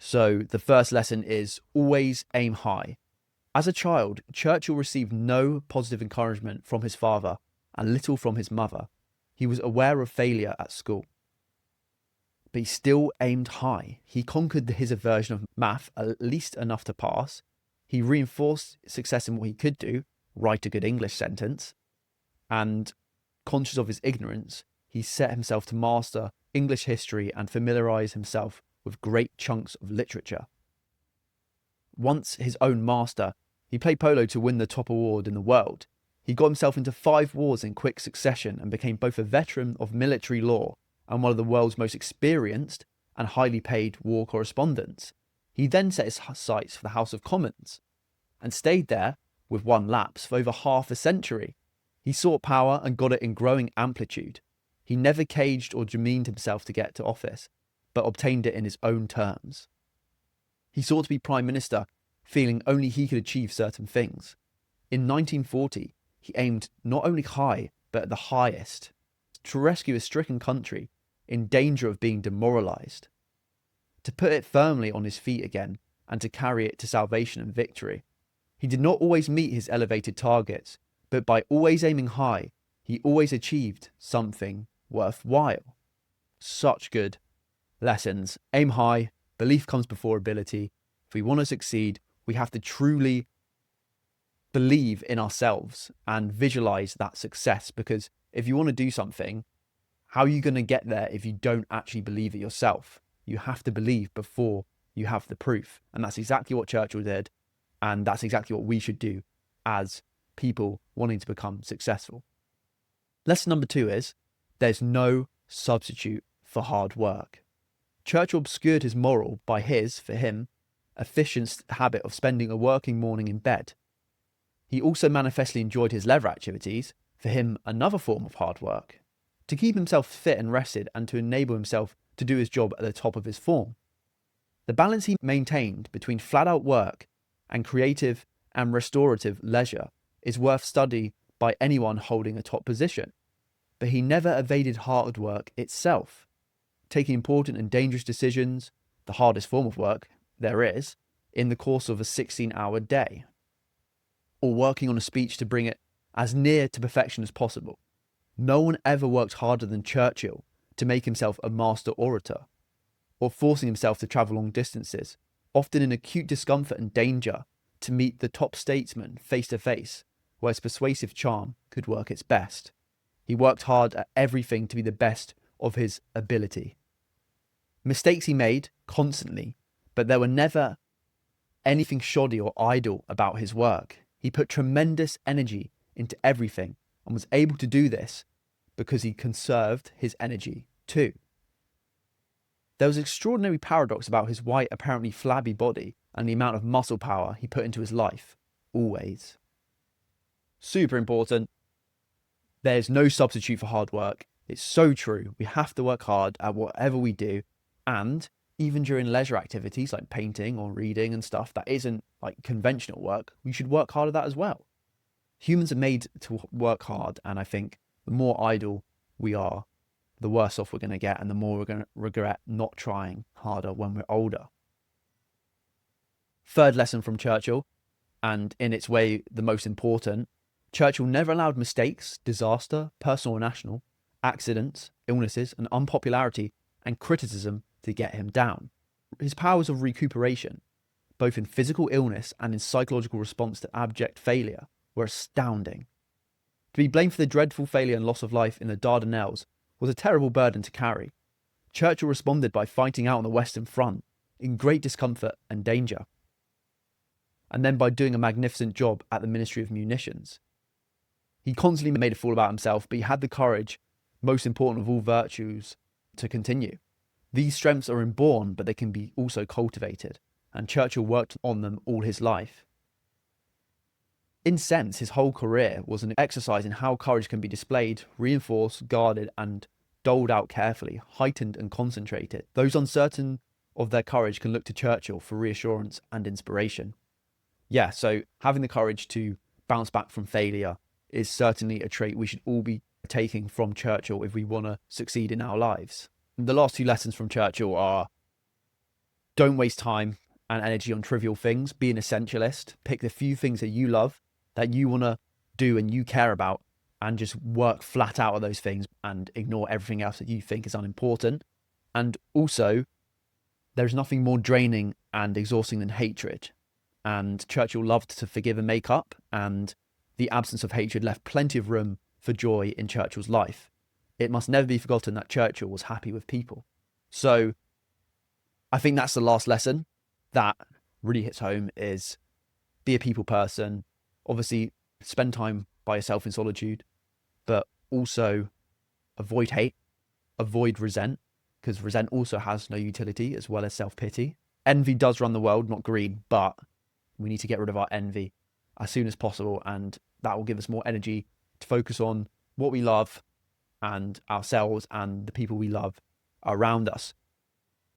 So the first lesson is always aim high. As a child, Churchill received no positive encouragement from his father and little from his mother. He was aware of failure at school, but he still aimed high. He conquered his aversion of math at least enough to pass. He reinforced success in what he could do, write a good English sentence, and conscious of his ignorance, he set himself to master English history and familiarize himself with great chunks of literature. Once his own master, he played polo to win the top award in the world. He got himself into 5 wars in quick succession and became both a veteran of military law and one of the world's most experienced and highly paid war correspondents. He then set his sights for the House of Commons and stayed there, with one lapse, for over half a century. He sought power and got it in growing amplitude. He never caged or demeaned himself to get to office, but obtained it in his own terms. He sought to be Prime Minister, feeling only he could achieve certain things. In 1940, he aimed not only high, but at the highest, to rescue a stricken country in danger of being demoralised, to put it firmly on his feet again, and to carry it to salvation and victory. He did not always meet his elevated targets, but by always aiming high, he always achieved something worthwhile. Such good lessons. Aim high, belief comes before ability. If we want to succeed, we have to truly believe in ourselves and visualize that success, because if you want to do something, how are you going to get there if you don't actually believe it yourself? You have to believe before you have the proof. And that's exactly what Churchill did. And that's exactly what we should do as people wanting to become successful. Lesson number 2 is there's no substitute for hard work. Churchill obscured his moral by his, for him, efficient habit of spending a working morning in bed. He also manifestly enjoyed his leisure activities, for him another form of hard work, to keep himself fit and rested and to enable himself to do his job at the top of his form. The balance he maintained between flat-out work and creative and restorative leisure is worth study by anyone holding a top position. But he never evaded hard work itself, taking important and dangerous decisions, the hardest form of work there is, in the course of a 16-hour day, or working on a speech to bring it as near to perfection as possible. No one ever worked harder than Churchill to make himself a master orator, or forcing himself to travel long distances, often in acute discomfort and danger, to meet the top statesman face to face, where his persuasive charm could work its best. He worked hard at everything to be the best of his ability. Mistakes he made constantly, but there were never anything shoddy or idle about his work. He put tremendous energy into everything and was able to do this because he conserved his energy too. There was an extraordinary paradox about his white, apparently flabby body and the amount of muscle power he put into his life, always. Super important. There's no substitute for hard work. It's so true. We have to work hard at whatever we do, and even during leisure activities like painting or reading and stuff that isn't like conventional work, we should work hard at that as well. Humans are made to work hard, and I think the more idle we are, the worse off we're going to get, and the more we're going to regret not trying harder when we're older. Third lesson from Churchill, and in its way the most important, Churchill never allowed mistakes, disaster, personal or national, accidents, illnesses, and unpopularity and criticism to get him down. His powers of recuperation, both in physical illness and in psychological response to abject failure, were astounding. To be blamed for the dreadful failure and loss of life in the Dardanelles was a terrible burden to carry. Churchill responded by fighting out on the Western Front in great discomfort and danger, and then by doing a magnificent job at the Ministry of Munitions. He constantly made a fool about himself, but he had the courage, most important of all virtues, to continue. These strengths are inborn, but they can be also cultivated, and Churchill worked on them all his life. In sense, his whole career was an exercise in how courage can be displayed, reinforced, guarded, and doled out carefully, heightened and concentrated. Those uncertain of their courage can look to Churchill for reassurance and inspiration. Yeah, so having the courage to bounce back from failure is certainly a trait we should all be taking from Churchill if we want to succeed in our lives. The last 2 lessons from Churchill are Don't waste time and energy on trivial things. Be an essentialist. Pick the few things that you love, that you want to do and you care about, and just work flat out of those things and ignore everything else that you think is unimportant. And also, there's nothing more draining and exhausting than hatred. And Churchill loved to forgive and make up, and the absence of hatred left plenty of room for joy in Churchill's life. It must never be forgotten that Churchill was happy with people. So I think that's the last lesson that really hits home, is be a people person. Obviously, spend time by yourself in solitude, but also avoid hate, avoid resent, because resent also has no utility, as well as self-pity. Envy does run the world, not greed, but we need to get rid of our envy as soon as possible, and that will give us more energy to focus on what we love and ourselves and the people we love around us.